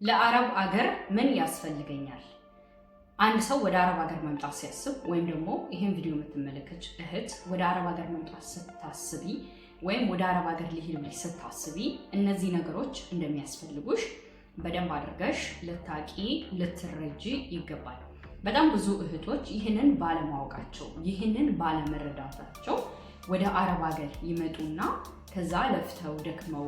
ለአረብ አገር ምን ያስፈልገኛል? አንድ ሰው ወደ አረብ አገር መምጣት ሲያስብ ወይም ደግሞ ይሄን ቪዲዮ የምትመለከች እህት ወደ አረብ አገር መምጣት ስታስቢ ወይም ወደ አረብ አገር ሊሄድ ብለሽ ስታስቢ እነዚህ ነገሮች እንደሚያስፈልጉሽ በደንብ አድርገሽ ልታቂ ልትረጂ ይገባል። በጣም ብዙ እህቶች ይህንን ባለማወቃቸው ይህንን ባለመረዳታቸው ወደ አረብ አገር ይመጡና ከዛ ለፍተው ደክመው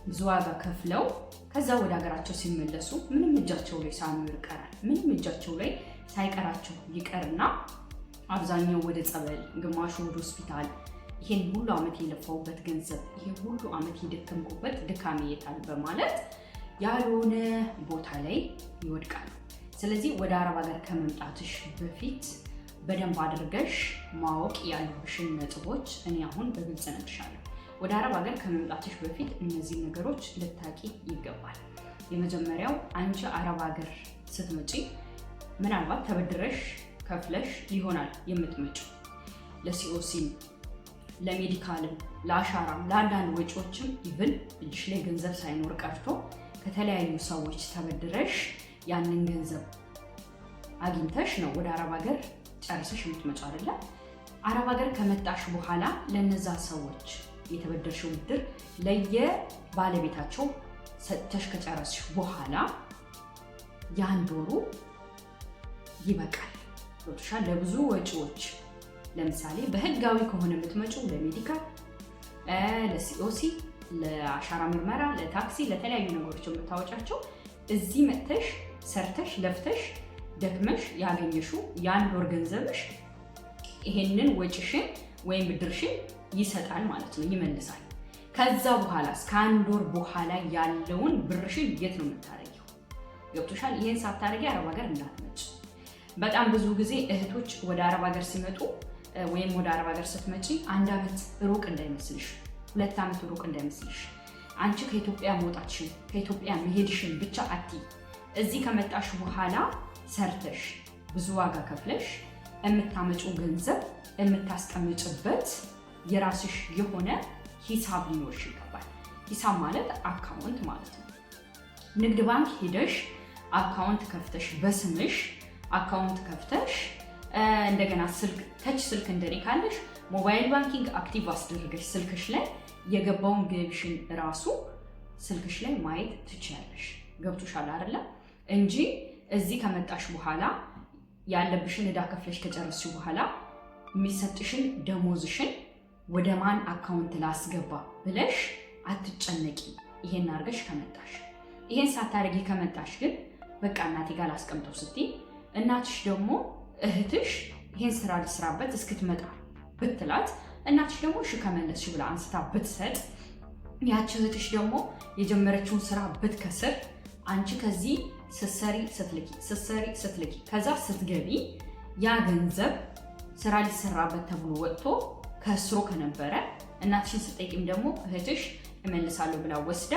ብዙ ዋጋ ከፍለው ከዛ ወደ ሀገራቸው ሲመለሱ ምንም እጃቸው ላይ ሳይኖር ይቀራል። ምንም እጃቸው ላይ ሳይቀራቸው ይቀርና አብዛኛው ወደ ጸበል፣ ግማሹ ወደ ሆስፒታል፣ ይሄን ሁሉ አመት የለፋውበት ገንዘብ፣ ይሄ ሁሉ አመት የደከምኩበት ድካሜ የታል በማለት ያልሆነ ቦታ ላይ ይወድቃሉ። ስለዚህ ወደ አረብ ሀገር ከመምጣትሽ በፊት በደንብ አድርገሽ ማወቅ ያሉብሽን ነጥቦች እኔ አሁን በግልጽ እነግርሻለሁ። ወደ አረብ ሀገር ከመምጣትሽ በፊት እነዚህ ነገሮች ልታቂ ይገባል። የመጀመሪያው አንቺ አረብ ሀገር ስትመጪ ምናልባት ተበድረሽ ከፍለሽ ይሆናል የምትመጪው። ለሲኦሲም፣ ለሜዲካልም፣ ለአሻራም፣ ለአንዳንድ ወጪዎችም ይብል እጅሽ ላይ ገንዘብ ሳይኖር ቀርቶ ከተለያዩ ሰዎች ተበድረሽ ያንን ገንዘብ አግኝተሽ ነው ወደ አረብ ሀገር ጨርሰሽ የምትመጪው አይደለ? አረብ ሀገር ከመጣሽ በኋላ ለነዛ ሰዎች የተበደርሽው ብድር ለየባለቤታቸው ሰጥተሽ ከጨረስሽ በኋላ የአንድ ወሩ ይበቃል። ቶታል ለብዙ ወጪዎች ለምሳሌ በህጋዊ ከሆነ የምትመጪው ለሜዲካል፣ ለሲኦሲ፣ ለአሻራ ምርመራ፣ ለታክሲ፣ ለተለያዩ ነገሮች የምታወጫቸው እዚህ መጥተሽ ሰርተሽ ለፍተሽ ደክመሽ ያገኘሽው የአንድ ወር ገንዘብሽ ይሄንን ወጪሽን ወይም ብድርሽን ይሰጣል ማለት ነው፣ ይመልሳል። ከዛ በኋላ እስከ አንድ ወር በኋላ ያለውን ብርሽን የት ነው የምታረጊው? ገብቶሻል? ይሄን ሳታረጊ አረብ ሀገር እንዳትመጪ። በጣም ብዙ ጊዜ እህቶች ወደ አረብ ሀገር ሲመጡ ወይም ወደ አረብ ሀገር ስትመጪ አንድ አመት ሩቅ እንዳይመስልሽ፣ 2 አመት ሩቅ እንዳይመስልሽ። አንቺ ከኢትዮጵያ መውጣትሽን ከኢትዮጵያ መሄድሽን ብቻ አትይ። እዚህ ከመጣሽ በኋላ ሰርተሽ ብዙ ዋጋ ከፍለሽ የምታመጪው ገንዘብ የምታስቀምጭበት የራስሽ የሆነ ሂሳብ ሊኖርሽ ይገባል። ሂሳብ ማለት አካውንት ማለት ነው። ንግድ ባንክ ሄደሽ አካውንት ከፍተሽ በስምሽ አካውንት ከፍተሽ እንደገና ስልክ ተች ስልክ እንደኔ ካለሽ ሞባይል ባንኪንግ አክቲቭ አስደርገሽ ስልክሽ ላይ የገባውን ገቢሽን ራሱ ስልክሽ ላይ ማየት ትችያለሽ። ገብቶሻል አይደለ? እንጂ እዚህ ከመጣሽ በኋላ ያለብሽን ዕዳ ከፍለሽ ከጨረስሽ በኋላ የሚሰጥሽን ደሞዝሽን ወደ ማን አካውንት ላስገባ ብለሽ አትጨነቂ። ይሄን አድርገሽ ከመጣሽ። ይሄን ሳታደርጊ ከመጣሽ ግን በቃ እናቴ ጋር ላስቀምጠው ስትይ እናትሽ ደግሞ እህትሽ ይሄን ስራ ልስራበት እስክትመጣ ብትላት እናትሽ ደግሞ እሺ ከመለስሽ ብላ አንስታ ብትሰጥ ያቺ እህትሽ ደግሞ የጀመረችውን ስራ ብትከስር አንቺ ከዚህ ስትልኪ ከዛ ስትገቢ ያ ገንዘብ ስራ ሊሰራበት ተብሎ ወጥቶ ከስሮ ከነበረ እናትሽን ስትጠይቂም ደግሞ እህትሽ እመልሳለሁ ብላ ወስዳ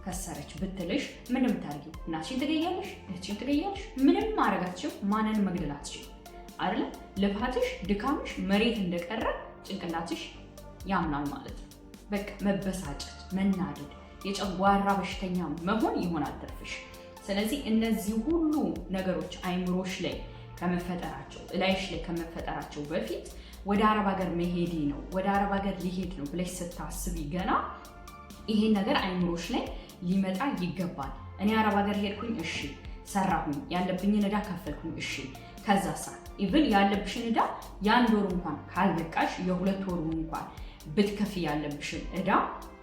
ከሰረች ብትልሽ ምን የምታደርጊው? እናትሽን ትገያለሽ? እህትሽን ትገያለሽ? ምንም ማድረጋችሁ ማንንም መግደል አትችይም አይደለ? ልፋትሽ ድካምሽ መሬት እንደቀረ ጭንቅላትሽ ያምናል ማለት ነው። በቃ መበሳጨት፣ መናደድ፣ የጨጓራ በሽተኛ መሆን ይሆናል ትርፍሽ። ስለዚህ እነዚህ ሁሉ ነገሮች አይምሮሽ ላይ ከመፈጠራቸው እላይሽ ላይ ከመፈጠራቸው በፊት ወደ አረብ ሀገር መሄዴ ነው ወደ አረብ ሀገር ሊሄድ ነው ብለሽ ስታስቢ ገና ይሄን ነገር አይምሮሽ ላይ ሊመጣ ይገባል። እኔ አረብ ሀገር ሄድኩኝ፣ እሺ ሰራሁኝ፣ ያለብኝን ዕዳ ከፈልኩኝ፣ እሺ ከዛ ኢቭን ያለብሽን ዕዳ የአንድ ወሩ እንኳን ካልበቃሽ የ2 ወሩ እንኳን ብትከፊ ያለብሽን ዕዳ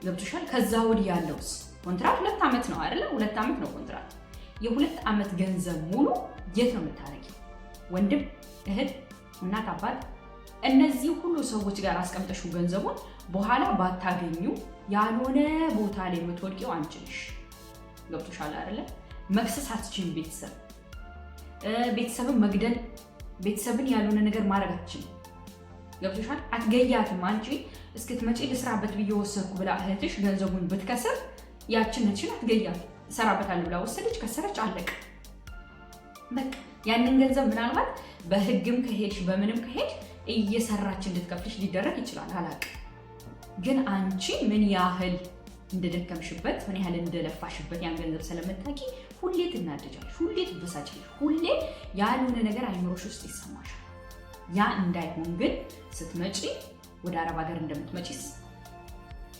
ገብቶሻል። ከዛ ወዲህ ያለውስ ኮንትራት 2 አመት ነው አይደለ? 2 አመት ነው ኮንትራት። የ2 አመት ገንዘብ ሙሉ የት ነው የምታረጊው? ወንድም፣ እህት፣ እናት፣ አባት እነዚህ ሁሉ ሰዎች ጋር አስቀምጠሽው ገንዘቡን በኋላ ባታገኙ ያልሆነ ቦታ ላይ የምትወድቂው አንቺ ነሽ። ገብቶሻል አይደለ? መክሰስ አትችይም። ቤተሰብን መግደል፣ ቤተሰብን ያልሆነ ነገር ማድረግ አትችይም። ገብቶሻል? አትገያትም። አንቺ እስክትመጪ ልስራበት ብዬ ወሰድኩ ብላ እህትሽ ገንዘቡን ብትከስር ያችን እህትሽን አትገያት። እሰራበታለሁ ብላ ወሰደች፣ ከሰረች፣ አለቀ በቃ። ያንን ገንዘብ ምናልባት በህግም ከሄድሽ በምንም ከሄድሽ እየሰራች እንድትከፍልሽ ሊደረግ ይችላል፣ አላውቅም። ግን አንቺ ምን ያህል እንደደከምሽበት ምን ያህል እንደለፋሽበት ያን ገንዘብ ስለምታውቂ ሁሌ ትናደጃለሽ፣ ሁሌ ትበሳጫለሽ፣ ሁሌ ያልሆነ ነገር አይምሮሽ ውስጥ ይሰማሻል። ያ እንዳይሆን ግን ስትመጪ ወደ አረብ ሀገር እንደምትመጪ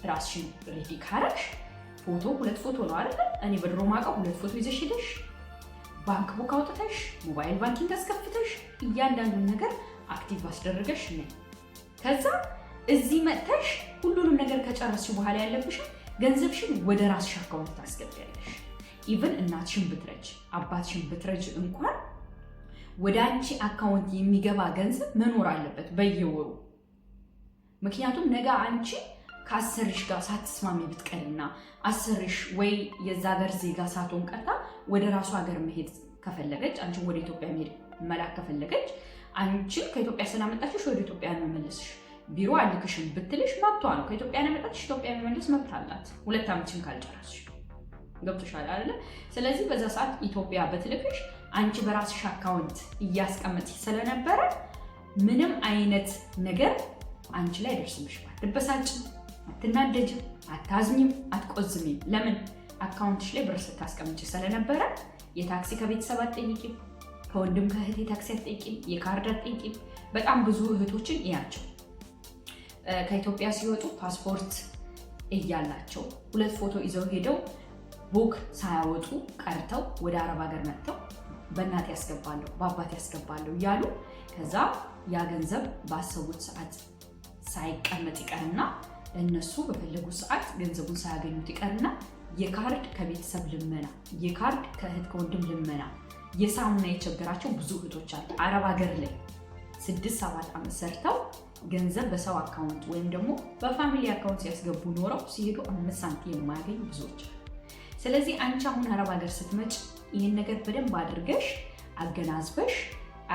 ራስሽን ሬዲ ካረግሽ ፎቶ 2 ፎቶ ነው አይደል? እኔ በድሮ ማውቀው 2 ፎቶ ይዘሽ ሄደሽ ባንክ ቡክ አውጥተሽ ሞባይል ባንኪንግ አስከፍተሽ እያንዳንዱን ነገር አክቲቭ አስደረገሽ ነኝ። ከዛ እዚህ መጥተሽ ሁሉንም ነገር ከጨረስሽ በኋላ ያለብሽ ገንዘብሽን ወደ ራስሽ አካውንት ታስገቢያለሽ። ኢቭን እናትሽን ብትረጅ አባትሽን ብትረጅ እንኳን ወደ አንቺ አካውንት የሚገባ ገንዘብ መኖር አለበት በየወሩ። ምክንያቱም ነገ አንቺ ከአሰሪሽ ጋር ሳትስማሚ ብትቀርና አሰሪሽ ወይ የዛ ሀገር ዜጋ ሳትሆን ቀርታ ወደ ራሱ ሀገር መሄድ ከፈለገች አንቺን ወደ ኢትዮጵያ መሄድ መላክ ከፈለገች አንቺን ከኢትዮጵያ ስላመጣችሽ ወደ ኢትዮጵያ መመለስሽ ቢሮ አልክሽም ብትልሽ መብቷ ነው። ከኢትዮጵያ ያመጣችሽ ኢትዮጵያ መመለስ መብት አላት 2 ዓመትሽን ካልጨረስሽ። ገብቶሻል አይደለ? ስለዚህ በዛ ሰዓት ኢትዮጵያ በትልክሽ አንቺ በራስሽ አካውንት እያስቀመጥሽ ስለነበረ ምንም አይነት ነገር አንቺ ላይ አይደርስምሽ። አትበሳጭም፣ አትናደጅም፣ አታዝኝም፣ አትቆዝሚም። ለምን? አካውንትሽ ላይ ብር ስታስቀምጪ ስለነበረ የታክሲ ከቤተሰብ አትጠይቂም፣ ከወንድም ከእህት የታክሲ አትጠይቂም፣ የካርድ አትጠይቂም። በጣም ብዙ እህቶችን እያቸው ከኢትዮጵያ ሲወጡ ፓስፖርት እያላቸው 2 ፎቶ ይዘው ሄደው ቡክ ሳያወጡ ቀርተው ወደ አረብ ሀገር መጥተው በእናት ያስገባለሁ በአባት ያስገባለሁ እያሉ ከዛ ያ ገንዘብ ባሰቡት ሰዓት ሳይቀመጥ ይቀርና እነሱ በፈለጉት ሰዓት ገንዘቡን ሳያገኙት ይቀርና የካርድ ከቤተሰብ ልመና፣ የካርድ ከእህት ከወንድም ልመና፣ የሳሙና የቸገራቸው ብዙ እህቶች አሉ። አረብ ሀገር ላይ 6-7 ዓመት ሰርተው ገንዘብ በሰው አካውንት ወይም ደግሞ በፋሚሊ አካውንት ሲያስገቡ ኖረው ሲሄዱ 5 ሳንቲም የማያገኙ ብዙዎች አሉ። ስለዚህ አንቺ አሁን አረብ ሀገር ስትመጭ ይህን ነገር በደንብ አድርገሽ አገናዝበሽ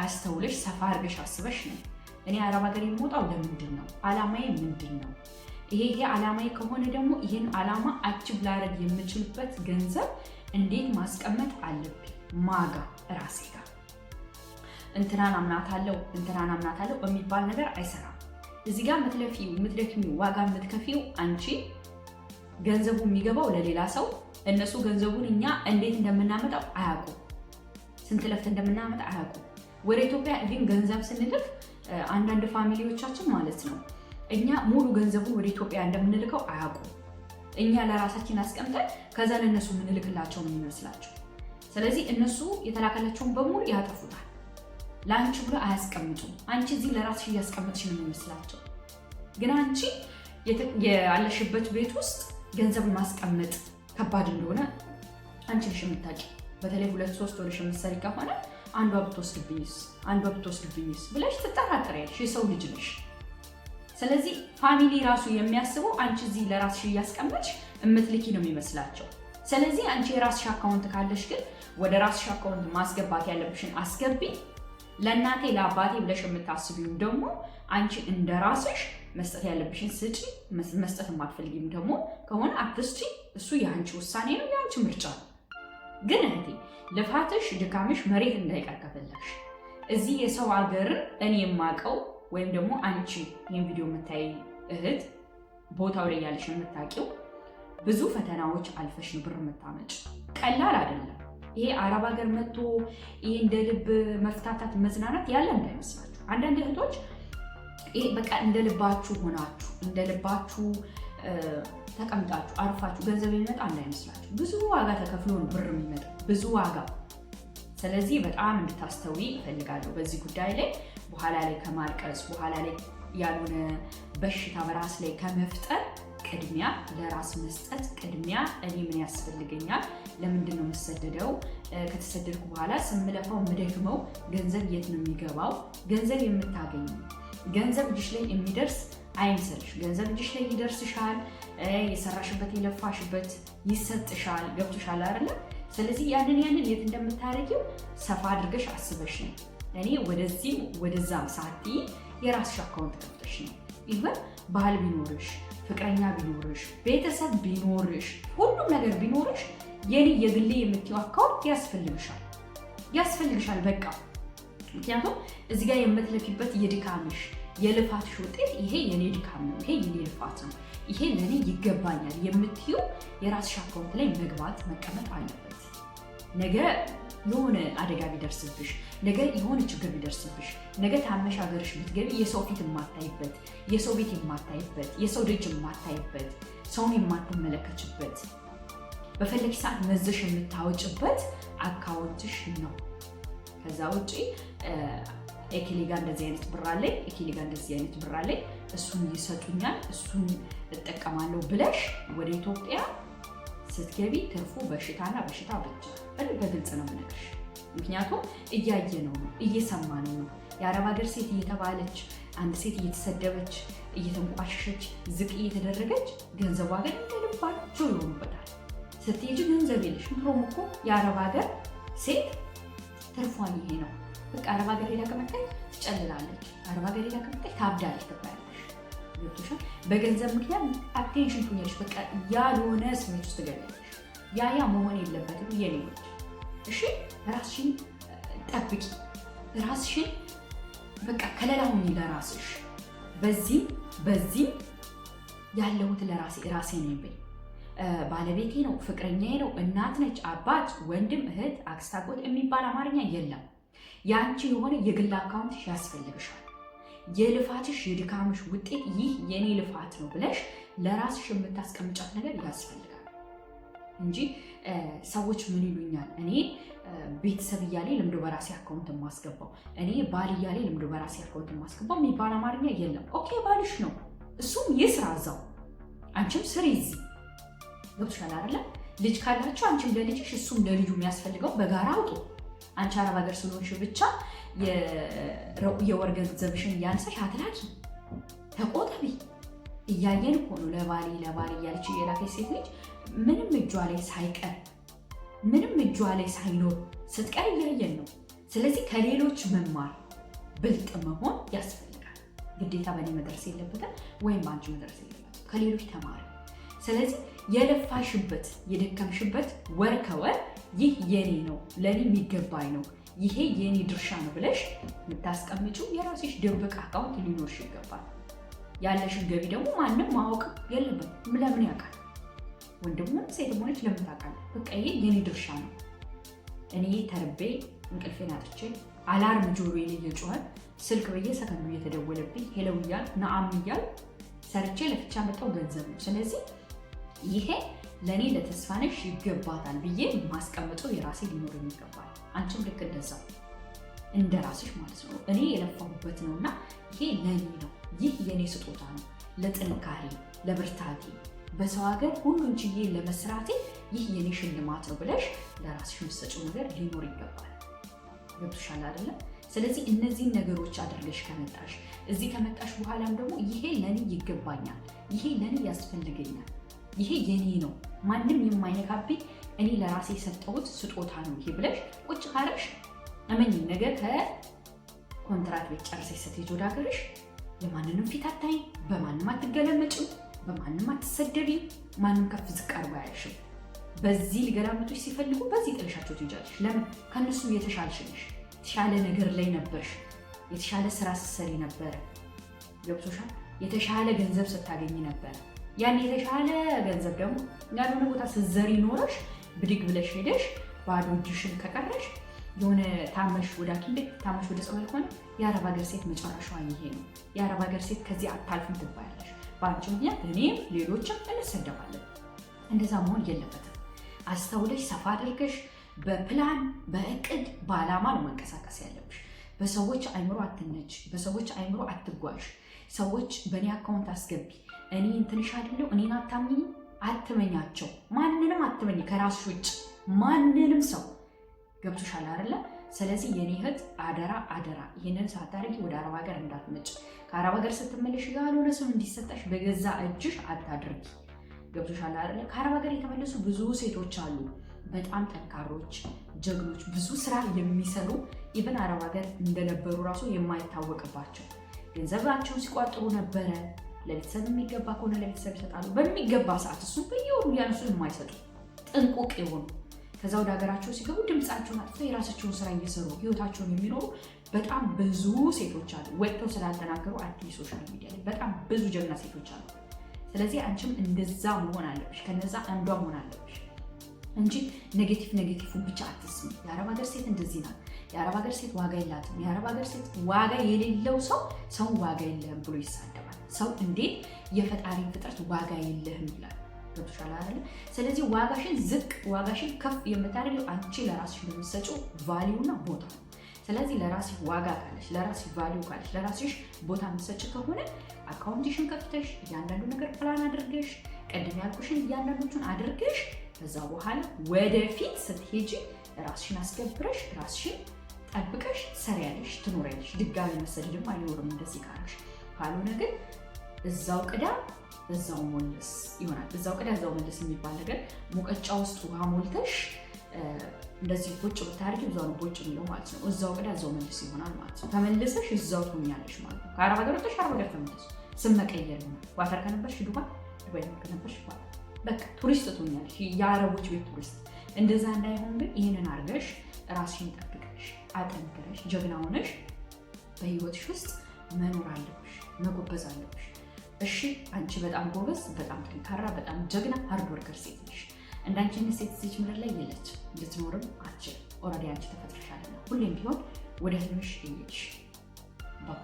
አስተውለሽ ሰፋ አድርገሽ አስበሽ ነው እኔ አረብ ሀገር የምወጣው ለምንድን ነው? ዓላማዬ ምንድን ነው? ይሄ ዓላማዬ ከሆነ ደግሞ ይህን ዓላማ አቺቭ ላደርግ የምችልበት ገንዘብ እንዴት ማስቀመጥ አለብኝ? ማጋ ራሴ ጋር እንትናን አምናታለሁ የሚባል ነገር አይሰራም። እዚህ ጋር የምትለፊው ዋጋ የምትከፊው አንቺ፣ ገንዘቡ የሚገባው ለሌላ ሰው። እነሱ ገንዘቡን እኛ እንዴት እንደምናመጣው አያውቁም፣ ስንት ለፍት እንደምናመጣ አያውቁም። ወደ ኢትዮጵያ ግን ገንዘብ ስንልክ አንዳንድ ፋሚሊዎቻችን ማለት ነው እኛ ሙሉ ገንዘቡን ወደ ኢትዮጵያ እንደምንልከው አያውቁም። እኛ ለራሳችን አስቀምጠን ከዛ ለእነሱ የምንልክላቸው ነው የሚመስላቸው። ስለዚህ እነሱ የተላከላቸውን በሙሉ ያጠፉታል፣ ለአንቺ ብሎ አያስቀምጡም። አንቺ እዚህ ለራስሽ እያስቀመጥሽ ነው የሚመስላቸው። ግን አንቺ ያለሽበት ቤት ውስጥ ገንዘብ ማስቀመጥ ከባድ እንደሆነ አንቺ ነሽ የምታውቂው። በተለይ 2-3 ወርሽ የምትሰሪ ከሆነ አንዷ ብትወስድብኝስ ብለሽ ትጠራጠሪያለሽ። የሰው ልጅ ነሽ። ስለዚህ ፋሚሊ ራሱ የሚያስበው አንቺ እዚህ ለራስሽ እያስቀመጥሽ የምትልኪ ነው የሚመስላቸው። ስለዚህ አንቺ የራስሽ አካውንት ካለሽ ግን ወደ ራስሽ አካውንት ማስገባት ያለብሽን አስገቢ። ለእናቴ ለአባቴ ብለሽ የምታስቢው ደግሞ አንቺ እንደ ራስሽ መስጠት ያለብሽን ስጪ። መስጠት የማትፈልጊም ደግሞ ከሆነ አትስጪ። እሱ የአንቺ ውሳኔ ነው፣ የአንቺ ምርጫ ነው። ግን እህቴ ልፋትሽ ድካምሽ መሬት እንዳይቀር ከፈለግሽ እዚህ የሰው ሀገርን እኔ የማውቀው ወይም ደግሞ አንቺ ይህን ቪዲዮ የምታይ እህት ቦታው ላይ ያለሽ የምታውቂው ብዙ ፈተናዎች አልፈሽ ነው ብር የምታመጭ። ቀላል አይደለም። ይሄ አረብ ሀገር መጥቶ ይሄ እንደ ልብ መፍታታት መዝናናት ያለ እንዳይመስላችሁ። አንዳንድ እህቶች ይሄ በቃ እንደ ልባችሁ ሆናችሁ እንደ ልባችሁ ተቀምጣችሁ አርፋችሁ ገንዘብ የሚመጣ እንዳይመስላችሁ። ብዙ ዋጋ ተከፍሎ ነው ብር የሚመጣ፣ ብዙ ዋጋ። ስለዚህ በጣም እንድታስተውይ እፈልጋለሁ በዚህ ጉዳይ ላይ። በኋላ ላይ ከማልቀስ በኋላ ላይ ያልሆነ በሽታ በራስ ላይ ከመፍጠር ቅድሚያ ለራስ መስጠት፣ ቅድሚያ እኔ ምን ያስፈልገኛል፣ ለምንድን ነው የምሰደደው፣ ከተሰደድኩ በኋላ ስምለፋው የምደክመው ገንዘብ የት ነው የሚገባው፣ ገንዘብ የምታገኙ ገንዘብ እጅሽ ላይ የሚደርስ አይምሰልሽ። ገንዘብ እጅሽ ላይ ይደርስሻል፣ የሰራሽበት የለፋሽበት ይሰጥሻል። ገብቶሻል አይደለ? ስለዚህ ያንን የት እንደምታደርጊው ሰፋ አድርገሽ አስበሽ ነው። እኔ ወደዚህም ወደዛም ሳትይ የራስሽ አካውንት ከፍተሽ ነው። ኢቨን ባህል ቢኖርሽ፣ ፍቅረኛ ቢኖርሽ፣ ቤተሰብ ቢኖርሽ፣ ሁሉም ነገር ቢኖርሽ የኔ የግሌ የምትይው አካውንት ያስፈልግሻል በቃ። ምክንያቱም እዚህ ጋር የምትለፊበት የድካምሽ የልፋትሽ ውጤት ይሄ የኔ ድካም ነው፣ ይሄ የኔ ልፋት ነው፣ ይሄ ለኔ ይገባኛል የምትዩ የራስሽ አካውንት ላይ መግባት መቀመጥ አለበት። ነገ የሆነ አደጋ ቢደርስብሽ፣ ነገ የሆነ ችግር ቢደርስብሽ፣ ነገ ታመሽ ሀገርሽ ብትገቢ የሰው ፊት የማታይበት፣ የሰው ቤት የማታይበት፣ የሰው ደጅ የማታይበት፣ ሰውን የማትመለከችበት፣ በፈለግሽ ሰዓት መዘሽ የምታወጭበት አካውንትሽ ነው። ከዛ ውጪ ኤኬሌ ጋር እንደዚህ አይነት ብር አለኝ፣ ኤኬሌ ጋር እንደዚህ አይነት ብር አለኝ፣ እሱን ይሰጡኛል፣ እሱን እጠቀማለሁ ብለሽ ወደ ኢትዮጵያ ስትገቢ ትርፉ በሽታና በሽታ ብቻ። በግልጽ ነው የምነግርሽ። ምክንያቱም እያየነው ነው፣ እየሰማነው ነው። የአረብ ሀገር ሴት እየተባለች አንድ ሴት እየተሰደበች፣ እየተንቋሸሸች፣ ዝቅ እየተደረገች ገንዘቧ ግን እንደልባቸው ይሆኑበታል። ስትሄጂ ገንዘብ የለሽ። ድሮም እኮ የአረብ ሀገር ሴት ትርፏን ይሄ ነው። በቃ አረብ ሀገር ሄዳ ከመጣች ትጨልላለች፣ አረብ ሀገር ሄዳ ከመጣች ታብዳለች ትባያለሽ። በገንዘብ ምክንያት አቴንሽን ትሆኛለሽ። በቃ ያልሆነ ስሜት ውስጥ ትገኛለሽ። ያ መሆን የለበትም የሌሎች። እሺ ራስሽን ጠብቂ፣ ራስሽን በቃ ከለላ ሁኚ ለራስሽ። በዚህ ያለሁት ራሴ ነኝ በይ። ባለቤቴ ነው፣ ፍቅረኛዬ ነው፣ እናት ነች፣ አባት፣ ወንድም፣ እህት፣ አክስት፣ አጎት የሚባል አማርኛ የለም። ያንቺ የሆነ የግል አካውንትሽ ያስፈልግሻል። የልፋትሽ የድካምሽ ውጤት ይህ የኔ ልፋት ነው ብለሽ ለራስሽ የምታስቀምጫት ነገር ያስፈልጋል እንጂ ሰዎች ምን ይሉኛል፣ እኔ ቤተሰብ እያሌ ልምዶ በራሴ አካውንት የማስገባው፣ እኔ ባል እያሌ ልምዶ በራሴ አካውንት የማስገባው የሚባል አማርኛ የለም። ኦኬ ባልሽ ነው፣ እሱም ይስራ እዛው፣ አንቺም ስሪ እዚህ። ገብቶሻል አይደለ? ልጅ ካላችሁ አንቺም ለልጅሽ እሱም ለልጁ የሚያስፈልገው በጋራ አውጡ። አንቺ አረብ ሀገር ስለሆንሽ ብቻ የወር ገንዘብሽን እያነሳሽ አትላኪ፣ ተቆጠቢ። እያየን እኮ ነው ለባሌ እያለች የላከች ሴት ልጅ ምንም እጇ ላይ ሳይቀር ምንም እጇ ላይ ሳይኖር ስትቀር እያየን ነው። ስለዚህ ከሌሎች መማር ብልጥ መሆን ያስፈልጋል። ግዴታ በእኔ መድረስ የለበትም ወይም በአንቺ መድረስ የለበትም። ከሌሎች ተማሪ። ስለዚህ የለፋሽበት የደከምሽበት ወር ከወር ይህ የኔ ነው፣ ለኔ የሚገባኝ ነው፣ ይሄ የኔ ድርሻ ነው ብለሽ የምታስቀምጪው የራስሽ ድብቅ አካውንት ሊኖርሽ ይገባል። ያለሽን ገቢ ደግሞ ማንም ማወቅ የለበትም። ለምን ያውቃል? ወንድም ሴት ሆነች ለምን ታውቃለህ? በቃ ይሄ የኔ ድርሻ ነው። እኔ ተርቤ እንቅልፌን አጥቼ አላርም ጆሮዬ ላይ እየጮኸ ስልክ በየሰከንዱ እየተደወለብኝ ሄለው እያል ነአም እያል ሰርቼ ለፍቻ መጣው ገንዘብ ነው። ስለዚህ ይሄ ለእኔ ለተስፋነሽ ይገባታል ብዬ ማስቀምጠው የራሴ ሊኖረኝ ይገባል። አንቺም ልክ እንደዛ እንደ ራስሽ ማለት ነው። እኔ የለፋሁበት ነውና ይሄ ለእኔ ነው፣ ይህ የኔ ስጦታ ነው፣ ለጥንካሬ ለብርታቴ፣ በሰው ሀገር ሁሉን ችዬ ለመስራቴ ይህ የኔ ሽልማት ነው ብለሽ ለራስሽ የምትሰጪው ነገር ሊኖር ይገባል። ገብቶሻል አይደለም? ስለዚህ እነዚህን ነገሮች አድርገሽ ከመጣሽ እዚህ ከመጣሽ በኋላም ደግሞ ይሄ ለኔ ይገባኛል፣ ይሄ ለኔ ያስፈልገኛል፣ ይሄ የኔ ነው፣ ማንም የማይነካብኝ እኔ ለራሴ የሰጠሁት ስጦታ ነው ይሄ ብለሽ ቁጭ ካለሽ እመኚ፣ ነገ ከኮንትራት ቤት ጨርሰሽ ስትሄጂ ወደ ሀገርሽ የማንንም ፊት አታይም፣ በማንም አትገለመጭም፣ በማንም አትሰደቢም፣ ማንም ከፍ ዝቅ አድርጎ አያይሽም። በዚህ ሊገላመጡሽ ሲፈልጉ በዚህ ጥለሻቸው ትሄጃለሽ። ለምን? ከእነሱ የተሻልሽ ነሽ፣ የተሻለ ነገር ላይ ነበርሽ፣ የተሻለ ስራ ስትሰሪ ነበረ። ገብቶሻል? የተሻለ ገንዘብ ስታገኝ ነበረ። ያን የተሻለ ገንዘብ ደግሞ ያልሆነ ቦታ ስትዘሪ ኖረሽ ብድግ ብለሽ ሄደሽ ባዶ እጅሽን ከቀረሽ የሆነ ታመሽ ወደ ሐኪም ቤት ታመሽ ወደ ጸበል ከሆነ የአረብ ሀገር ሴት መጨረሻዋ ይሄ ነው። የአረብ ሀገር ሴት ከዚህ አታልፍም ትባያለሽ። በአንቺ ምክንያት እኔም ሌሎችም እንሰደባለን። እንደዛ መሆን የለበትም። አስተውለሽ ሰፋ አድርገሽ በፕላን በእቅድ በዓላማ ነው መንቀሳቀስ ያለብሽ። በሰዎች አይምሮ አትነጅ፣ በሰዎች አይምሮ አትጓዥ። ሰዎች በእኔ አካውንት አስገቢ፣ እኔ እንትንሽ አይደለሁ፣ እኔን አታምኝ፣ አትመኛቸው። ማንንም አትመኝ ከራስሽ ውጭ ማንንም ሰው። ገብቶሻል አይደለ? ስለዚህ የኔ እህት አደራ አደራ፣ ይህንን ሳታደርጊ ወደ አረብ ሀገር እንዳትመጭ። ከአረብ ሀገር ስትመለሽ ያልሆነ ስም እንዲሰጠሽ በገዛ እጅሽ አታድርጊ። ገብቶሻል አይደለ? ከአረብ ሀገር የተመለሱ ብዙ ሴቶች አሉ፣ በጣም ጠንካሮች፣ ጀግኖች፣ ብዙ ስራ የሚሰሩ ኢቨን አረብ ሀገር እንደነበሩ ራሱ የማይታወቅባቸው ገንዘባቸውን ሲቋጥሩ ነበረ። ለቤተሰብ የሚገባ ከሆነ ለቤተሰብ ይሰጣሉ በሚገባ ሰዓት፣ እሱ በየወሩ ያነሱ የማይሰጡ ጥንቁቅ የሆኑ ከዛ ወደ ሀገራቸው ሲገቡ ድምፃቸውን አጥፍተው የራሳቸውን ስራ እየሰሩ ህይወታቸውን የሚኖሩ በጣም ብዙ ሴቶች አሉ። ወጥተው ስላልተናገሩ አዲስ ሶሻል ሚዲያ ላይ በጣም ብዙ ጀግና ሴቶች አሉ። ስለዚህ አንቺም እንደዛ መሆን አለብሽ፣ ከነዛ አንዷ መሆን አለብሽ እንጂ ኔጌቲቭን ብቻ አትስሚ። የአረብ ሀገር ሴት እንደዚህ ናት፣ የአረብ ሀገር ሴት ዋጋ የላትም፣ የአረብ ሀገር ሴት ዋጋ የሌለው ሰው ዋጋ የለህም ብሎ ይሳደባል። ሰው እንዴት የፈጣሪ ፍጥረት ዋጋ የለህም ይላል። ገብቶሻል አይደል? ስለዚህ ዋጋሽን ከፍ የምታደርጊው አንቺ ለራስሽ በምትሰጪው ቫልዩና ቦታ ነው። ስለዚህ ለራስሽ ዋጋ ካለሽ፣ ለራስሽ ቫልዩ ካለሽ፣ ለራስሽ ቦታ የምትሰጪ ከሆነ አካውንትሽን ከፍተሽ እያንዳንዱ ነገር ፕላን አድርገሽ ቀደም ያልኩሽን እያንዳንዶቹን አድርገሽ ከዛ በኋላ ወደፊት ስትሄጂ ራስሽን አስገብረሽ ራስሽን ጠብቀሽ ትሰሪያለሽ፣ ትኖሪያለሽ። ድጋሚ መሰደድም አይኖርም እንደዚህ ካለሽ። ካልሆነ ግን እዛው ቅዳ እዛው ሞልስ ይሆናል። እዛው ቅዳ እዛው መልስ የሚባል ነገር ሙቀጫ ውስጥ ውሃ ሞልተሽ እንደዚህ ቦጭ ብታርጊ እዛው ነው ቦጭ የሚለው ማለት ነው። እዛው ቅዳ እዛው መልስ ይሆናል ማለት ነው። ተመልሰሽ እዛው ትሆኛለሽ ማለት ነው። ከአረብ ሀገር ወጥተሽ አረብ ሀገር ተመለሱ። ስም መቀየር ይሆናል። ኳታር ከነበርሽ ዱባይ ከነበርሽ በቃ ቱሪስት ትሆኛለሽ፣ የአረቦች ቤት ቱሪስት። እንደዛ እንዳይሆን ግን ይህንን አድርገሽ ራስሽን ጠብቀሽ አጠንክረሽ ጀግና ሆነሽ በህይወትሽ ውስጥ መኖር አለብሽ፣ መጎበዝ አለብሽ። እሺ አንቺ በጣም ጎበዝ፣ በጣም ጠንካራ፣ በጣም ጀግና ሃርድ ወርከር ሴት ነሽ። እንዳንቺ አይነት ሴት እዚች ምድር ላይ የለችም፣ ልትኖርም አትችልም። ኦልሬዲ አንቺ ተፈጥረሻልና ሁሌም ቢሆን ወደ ህልምሽ እየሄድሽ ባይ